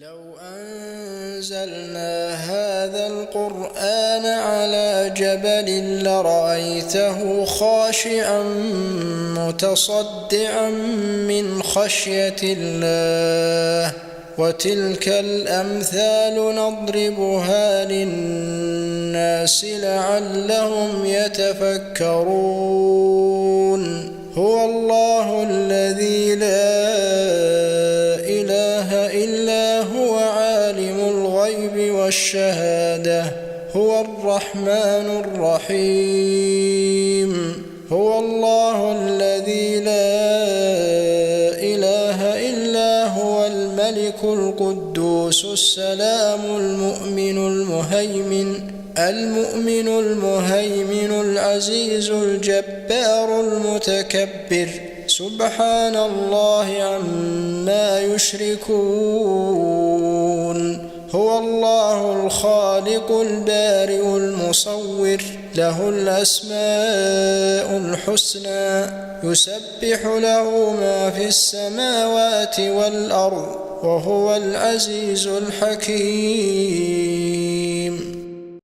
لو أنزلنا هذا القرآن على جبل لرأيته خاشعا متصدعا من خشية الله وتلك الأمثال نضربها للناس لعلهم يتفكرون هو الله الذي لا إله إلا هو عالم الغيب والشهادة هو الرحمن الرحيم هو الله الذي لا إله إلا هو الملك القدوس السلام المؤمن المهيمن العزيز الجبار المتكبر سبحان الله عما يشركون هو الله الخالق البارئ المصور له الأسماء الحسنى يسبح له ما في السماوات والأرض وهو العزيز الحكيم.